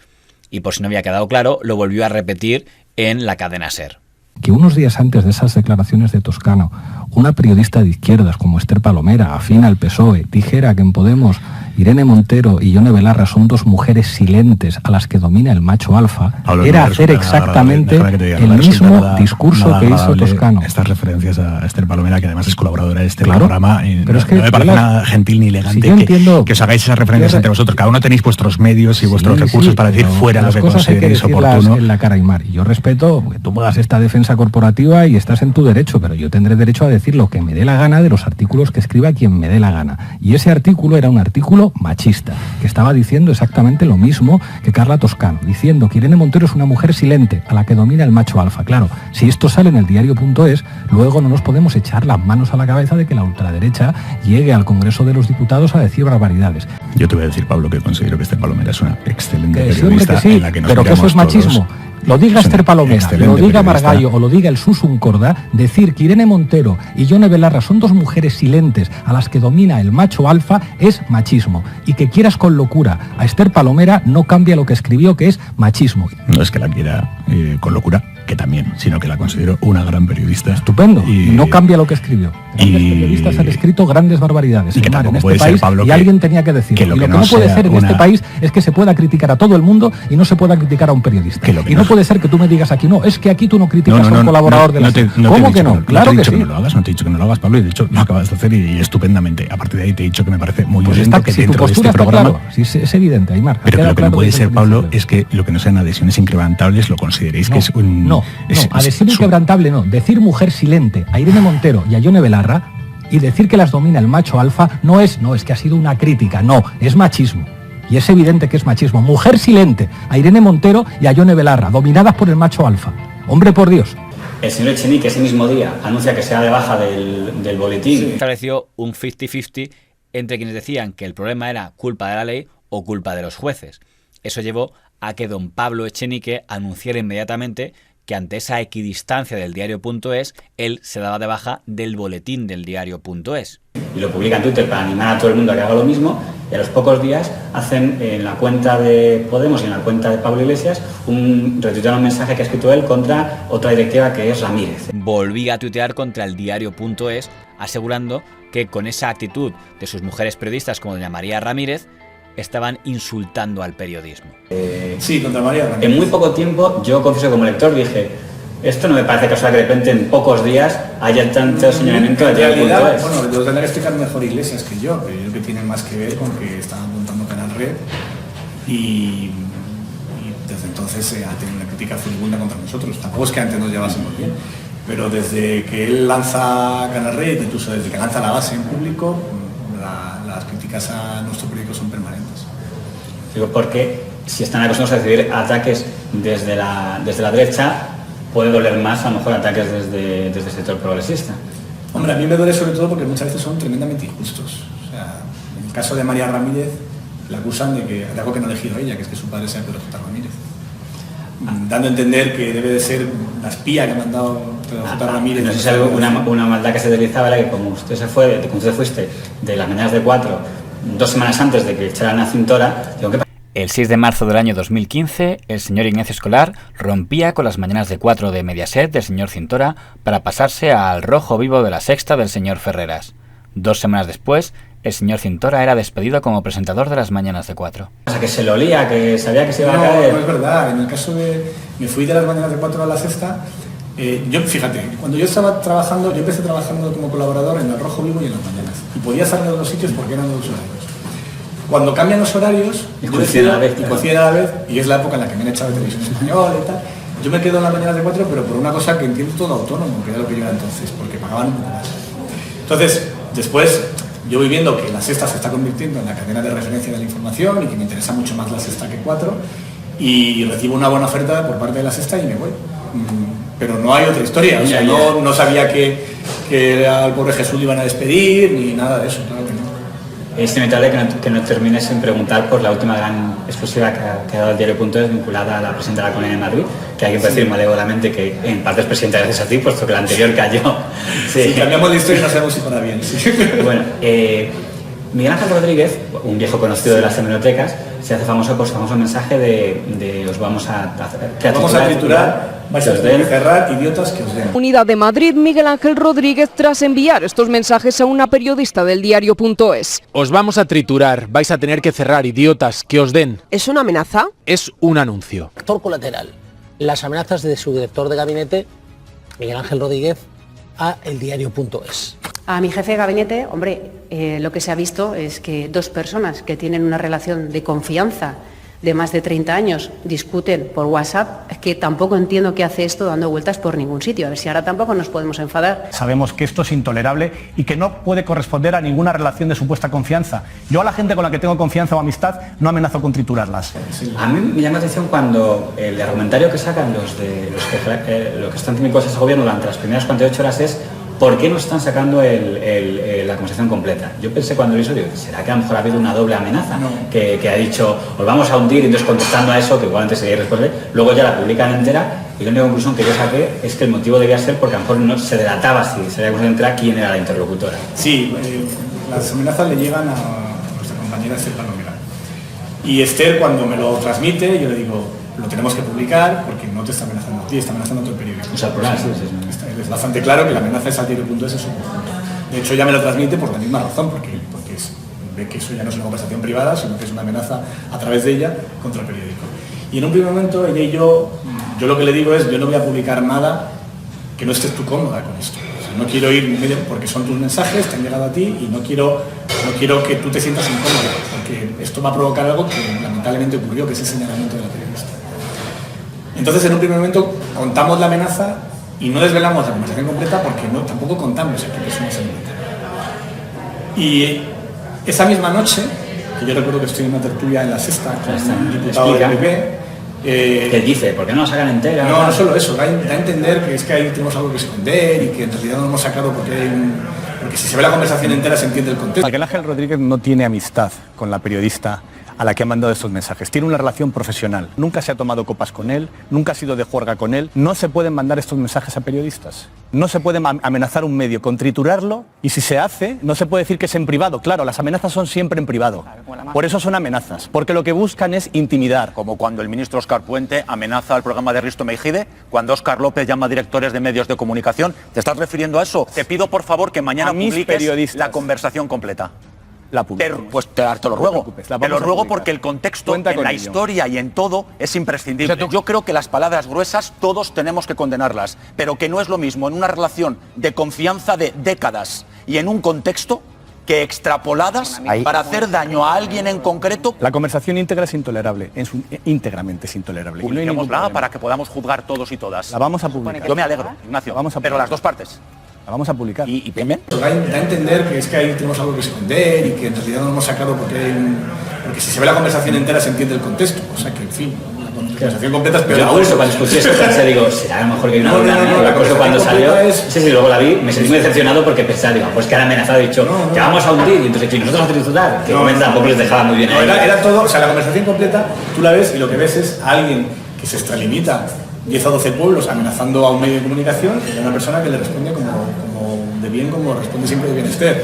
Y por si no había quedado claro, lo volvió a repetir en la cadena SER. Que unos días antes de esas declaraciones de Toscano, una periodista de izquierdas como Esther Palomera, afín al PSOE, dijera que en Podemos Irene Montero y Yone Belarra son dos mujeres silentes a las que domina el macho alfa, era hacer exactamente el mismo discurso que hizo Toscano. Estas referencias a Esther Palomera, que además es colaboradora de este programa, pero es que no me parece nada gentil ni elegante que os hagáis esas referencias entre vosotros. Cada uno tenéis vuestros medios y vuestros recursos para decir fuera lo que consideréis oportuno. En la cara y mar. Y yo respeto que tú hagas esta defensa corporativa y estás en tu derecho, pero yo tendré derecho a decir lo que me dé la gana de los artículos que escriba quien me dé la gana. Y ese artículo era un artículo machista, que estaba diciendo exactamente lo mismo que Carla Toscano, diciendo que Irene Montero es una mujer silente a la que domina el macho alfa. Claro, si esto sale en el diario.es, luego no nos podemos echar las manos a la cabeza de que la ultraderecha llegue al Congreso de los Diputados a decir barbaridades. Yo te voy a decir, Pablo, que considero que Esther Palomera es una excelente periodista en la que nos pero que eso es machismo. Todos. Lo diga Esther Palomera, lo diga Margallo o lo diga el Susun Corda, decir que Irene Montero y Yone Belarra son dos mujeres silentes a las que domina el macho alfa es machismo. Y que quieras con locura a Esther Palomera no cambia lo que escribió, que es machismo. No es que la quiera con locura, que también, sino que la considero una gran periodista. Estupendo. Y no cambia lo que escribió. Grandes periodistas han escrito grandes barbaridades y que en este país ser, Pablo, y alguien tenía que decirlo. Que lo y que lo que no puede ser en este país es que se pueda criticar a todo el mundo y no se pueda criticar a un periodista. Y no puede ser que tú me digas aquí, no, es que aquí tú no criticas a un colaborador de la SER. ¿Cómo que no? Claro que sí. No lo hagas, no te he dicho que no lo hagas, Pablo, y de hecho lo acabas de hacer y estupendamente. A partir de ahí te he dicho que me parece muy violento que dentro de este programa... Claro, sí, es evidente, Aymar. Pero lo que no puede ser, Pablo, es que lo que no sean adhesiones inquebrantables lo consideréis que es un... No, adhesión inquebrantable no. Decir mujer silente a Irene Montero y a Yone Belarra y decir que las domina el macho alfa no es que ha sido una crítica, no, es machismo. Y es evidente que es machismo. Mujer silente a Irene Montero y a Yone Belarra, dominadas por el macho alfa. Hombre, por Dios. El señor Echenique ese mismo día anuncia que se da de baja del boletín. Estableció un 50-50 entre quienes decían que el problema era culpa de la ley o culpa de los jueces. Eso llevó a que don Pablo Echenique anunciara inmediatamente que ante esa equidistancia del diario.es, él se daba de baja del boletín del diario.es. Y lo publica en Twitter para animar a todo el mundo a que haga lo mismo, y a los pocos días hacen en la cuenta de Podemos y en la cuenta de Pablo Iglesias retuitean un mensaje que ha escrito él contra otra directiva que es Ramírez. Volví a tuitear contra el diario.es, asegurando que con esa actitud de sus mujeres periodistas como doña María Ramírez, estaban insultando al periodismo. Sí, contra María Ramírez. En muy poco tiempo, yo confieso como lector, dije, esto no me parece casual que de repente en pocos días haya tanto señalamiento de realidad. Bueno, lo tendrá que explicar mejor Iglesias que yo, pero yo creo que tiene más que ver con que estaba montando Canal Red y desde entonces ha tenido una crítica furibunda contra nosotros. Tampoco es que antes nos llevásemos bien, pero desde que él lanza Canal Red, incluso desde que lanza La Base en público, las críticas a nuestro periódico son permanentes. Digo, porque si están acostumbrados a recibir ataques desde la derecha, puede doler más a lo mejor ataques desde el sector progresista. Hombre, a mí me duele sobre todo porque muchas veces son tremendamente injustos. O sea, en el caso de María Ramírez, la acusan de algo que no ha elegido ella, que es que su padre sea Pedro J. Ramírez. dando a entender que debe de ser la espía que ha mandado J. Ramírez. No sé si una maldad que se deslizaba era que como usted se fue, como usted fuiste de las mañanas de 4, 2 semanas antes de que echaran a Cintora, digo, ¿qué? El 6 de marzo del año 2015, el señor Ignacio Escolar rompía con las mañanas de 4 de Mediaset del señor Cintora para pasarse al Rojo Vivo de La Sexta del señor Ferreras. 2 semanas después, el señor Cintora era despedido como presentador de las mañanas de 4. O sea, que se lo olía, que sabía que se iba a caer. No es verdad. En el caso de... Me fui de las mañanas de 4 a La Sexta. Yo, fíjate, cuando yo estaba trabajando, yo empecé trabajando como colaborador en el Rojo Vivo y en las mañanas. Y podía estar en los dos sitios porque eran los horarios. Cuando cambian los horarios, y coinciden a la vez, y es la época en la que me han echado de Televisión Española y tal, yo me quedo en las mañanas de 4, pero por una cosa que entiendo todo autónomo, que era lo que yo era entonces, porque pagaban un poco más. Entonces, después, yo voy viendo que La Sexta se está convirtiendo en la cadena de referencia de la información y que me interesa mucho más La Sexta que 4, y recibo una buena oferta por parte de La Sexta y me voy. Pero no hay otra historia, o sea, no sabía que al pobre Jesús le iban a despedir, ni nada de eso, claro que no. Es inevitable que no termine sin preguntar por la última gran exclusiva que ha dado el diario.es vinculada a la presidenta de la Comunidad de Madrid, que hay que decir malévolamente que en parte es presidenta gracias a ti, puesto que la anterior cayó. Sí, cambiamos de historia y no sabemos si para bien. Sí. Bueno, Miguel Ángel Rodríguez, un viejo conocido de las hemerotecas, se hace famoso por su famoso mensaje de os vamos a triturar, vais a tener que cerrar, idiotas que os den. Unidad de Madrid, Miguel Ángel Rodríguez, tras enviar estos mensajes a una periodista del diario.es. Os vamos a triturar, vais a tener que cerrar, idiotas que os den. ¿Es una amenaza? Es un anuncio. Actor colateral, las amenazas de su director de gabinete, Miguel Ángel Rodríguez, a el diario.es. A mi jefe de gabinete, hombre, lo que se ha visto es que 2 personas que tienen una relación de confianza de más de 30 años discuten por WhatsApp, es que tampoco entiendo qué hace esto dando vueltas por ningún sitio. A ver si ahora tampoco nos podemos enfadar. Sabemos que esto es intolerable y que no puede corresponder a ninguna relación de supuesta confianza. Yo a la gente con la que tengo confianza o amistad no amenazo con triturarlas. A mí me llama la atención cuando el argumentario que sacan los que están teniendo cosas a gobierno durante las primeras 48 horas es ¿por qué no están sacando la conversación completa? Yo pensé cuando lo hizo, digo, ¿será que a lo mejor ha habido una doble amenaza? No. Que ha dicho, os vamos a hundir, y entonces contestando a eso, que igual antes sería irresponsable, luego ya la publican entera, y la única conclusión que yo saqué es que el motivo debía ser porque a lo mejor no se delataba, si se había conocido entera, quién era la interlocutora. Sí, las amenazas le llegan a nuestra compañera Esther Palomera. Y Esther, cuando me lo transmite, yo le digo, lo tenemos que publicar porque no te está amenazando a ti, está amenazando a todo el periódico. O sea, por sí. Es bastante claro que la amenaza es al diario.es en su conjunto. De hecho, ya me lo transmite por la misma razón, porque ve que eso ya no es una conversación privada, sino que es una amenaza a través de ella contra el periódico. Y en un primer momento, ella y yo lo que le digo es, yo no voy a publicar nada que no estés tú cómoda con esto. O sea, no quiero ir porque son tus mensajes, te han llegado a ti y no quiero que tú te sientas incómoda, porque esto va a provocar algo que lamentablemente ocurrió, que es el señalamiento de la periodista. Entonces, en un primer momento, contamos la amenaza y no desvelamos la conversación completa porque tampoco contamos a qué persona se limita. Y esa misma noche, que yo recuerdo que estoy en una tertulia en La Sexta con un diputado del PP, ¿qué dice? ¿Por qué no la sacan entera? No solo eso, da a entender que es que ahí tenemos algo que esconder y que en realidad no lo hemos sacado porque si se ve la conversación entera se entiende el contexto. Miguel Ángel Rodríguez no tiene amistad con la periodista a la que ha mandado estos mensajes. Tiene una relación profesional. Nunca se ha tomado copas con él, nunca ha sido de juerga con él. No se pueden mandar estos mensajes a periodistas. No se puede amenazar un medio con triturarlo y si se hace, no se puede decir que es en privado. Claro, las amenazas son siempre en privado. Por eso son amenazas, porque lo que buscan es intimidar. Como cuando el ministro Óscar Puente amenaza al programa de Risto Mejide, cuando Óscar López llama a directores de medios de comunicación. ¿Te estás refiriendo a eso? Te pido por favor que mañana publiques la conversación completa. Pues te lo ruego. Te lo ruego porque el contexto en la historia y en todo es imprescindible. O sea, yo creo que las palabras gruesas todos tenemos que condenarlas, pero que no es lo mismo en una relación de confianza de décadas y en un contexto que extrapoladas para hacer daño a alguien en concreto. La conversación íntegra es intolerable, íntegramente es intolerable. Publiquémosla para que podamos juzgar todos y todas. La vamos a publicar. Yo me alegro, Ignacio, pero las dos partes. La vamos a publicar. ¿Y bien? Da a entender que es que ahí tenemos algo que esconder y que en realidad no lo hemos sacado porque si se ve la conversación entera se entiende el contexto. O sea que, en fin, la conversación completa es peor. Yo por eso cuando escuché eso pensé, digo, será a lo mejor que hay una doble por eso cuando salió, sí, luego la vi, me sentí muy decepcionado porque pensaba, digo, pues que han amenazado y dicho, que vamos a hundir y entonces, y nosotros a triturar, que tampoco les dejaba muy bien. Era todo, o sea, la conversación completa, tú la ves y lo que ves es a alguien que se extralimita 10 o 12 pueblos amenazando a un medio de comunicación y a una persona que le responde como de bien, como responde siempre de bienestar.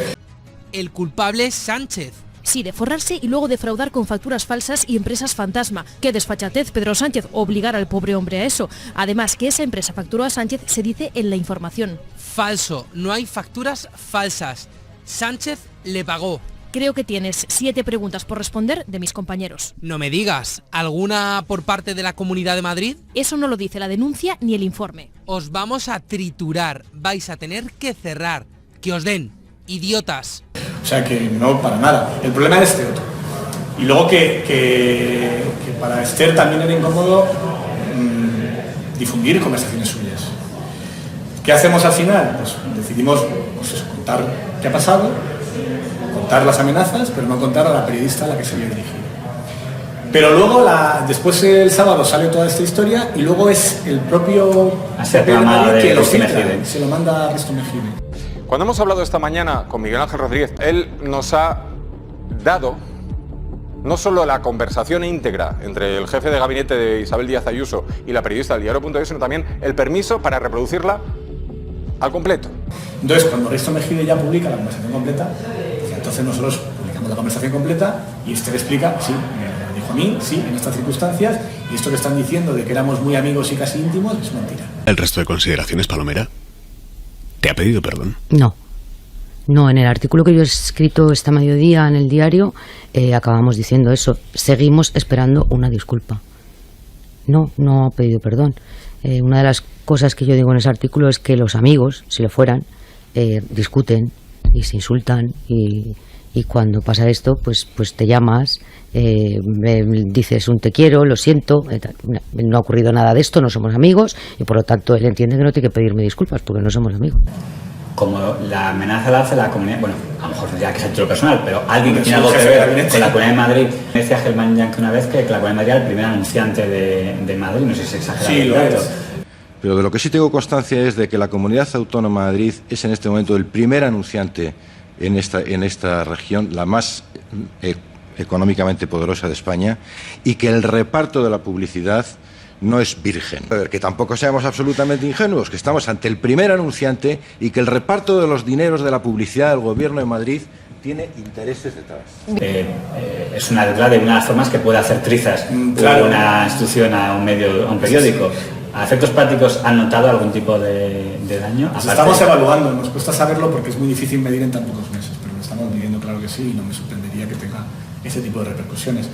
El culpable es Sánchez. Sí, de forrarse y luego defraudar con facturas falsas y empresas fantasma. Qué desfachatez, Pedro Sánchez, obligar al pobre hombre a eso. Además, que esa empresa facturó a Sánchez se dice en la información. Falso, no hay facturas falsas. Sánchez le pagó. Creo que tienes 7 preguntas por responder de mis compañeros. No me digas, ¿alguna por parte de la Comunidad de Madrid? Eso no lo dice la denuncia ni el informe. Os vamos a triturar, vais a tener que cerrar. Que os den, idiotas. O sea que no, para nada. El problema es este otro. Y luego que para Esther también era incómodo difundir conversaciones suyas. ¿Qué hacemos al final? Pues decidimos contar qué ha pasado, contar las amenazas, pero no contar a la periodista a la que se había dirigido. Pero luego, después el sábado sale toda esta historia y luego es el propio que lo filtra, se lo manda a Risto Mejide. Cuando hemos hablado esta mañana con Miguel Ángel Rodríguez, él nos ha dado no solo la conversación íntegra entre el jefe de gabinete de Isabel Díaz Ayuso y la periodista del diario.es, sino también el permiso para reproducirla al completo. Entonces, cuando Risto Mejide ya publica la conversación completa, pues entonces nosotros publicamos la conversación completa y Esther explica, sí, me dijo a mí, sí, en estas circunstancias, y esto que están diciendo de que éramos muy amigos y casi íntimos es mentira. ¿El resto de consideraciones, Palomera? ¿Te ha pedido perdón? No, en el artículo que yo he escrito esta mediodía en el diario acabamos diciendo eso. Seguimos esperando una disculpa. No ha pedido perdón. Una de las cosas que yo digo en ese artículo es que los amigos, si lo fueran, discuten y se insultan y cuando pasa esto, pues te llamas, me dices un te quiero, lo siento, no ha ocurrido nada de esto, no somos amigos y por lo tanto él entiende que no tiene que pedirme disculpas porque no somos amigos. Como la amenaza la hace la comunidad, bueno, a lo mejor ya que es a título personal, pero alguien que tiene algo que ver con la Comunidad de Madrid. Me decía Germán Yanke una vez que la Comunidad de Madrid era el primer anunciante de Madrid, no sé si es exagerado. Sí, lo es. Pero de lo que sí tengo constancia es de que la Comunidad Autónoma de Madrid es en este momento el primer anunciante en esta región, la más económicamente poderosa de España, y que el reparto de la publicidad no es virgen. Que tampoco seamos absolutamente ingenuos, que estamos ante el primer anunciante y que el reparto de los dineros de la publicidad del Gobierno de Madrid tiene intereses detrás. Es una de una de las formas que puede hacer trizas una institución a un periódico. ¿A efectos prácticos han notado algún tipo de daño? Pues estamos evaluando, nos cuesta saberlo porque es muy difícil medir en tan pocos meses, pero lo estamos midiendo, claro que sí, y no me sorprendería que tenga ese tipo de repercusiones.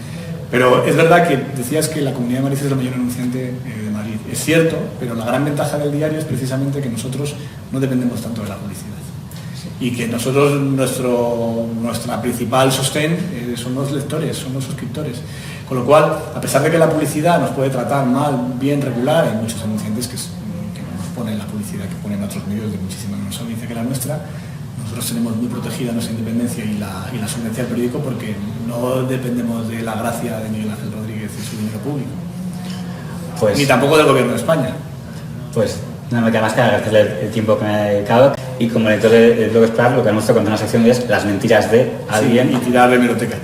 Pero es verdad que decías que la Comunidad de Madrid es el mayor anunciante de Madrid. Es cierto, pero la gran ventaja del diario es precisamente que nosotros no dependemos tanto de la publicidad. Y que nosotros, nuestra principal sostén son los lectores, son los suscriptores. Con lo cual, a pesar de que la publicidad nos puede tratar mal, bien, regular, hay muchos anunciantes que no nos ponen la publicidad que ponen otros medios de muchísima menos audiencia que la nuestra. Nosotros tenemos muy protegida nuestra independencia y la solvencia del periódico porque no dependemos de la gracia de Miguel Ángel Rodríguez y su dinero público. Ni tampoco del Gobierno de España. Pues no me queda más que agradecerle el tiempo que me ha dedicado y como lector del blog Explorar lo que anuncio con una sección es las mentiras de alguien y tirar de hemeroteca.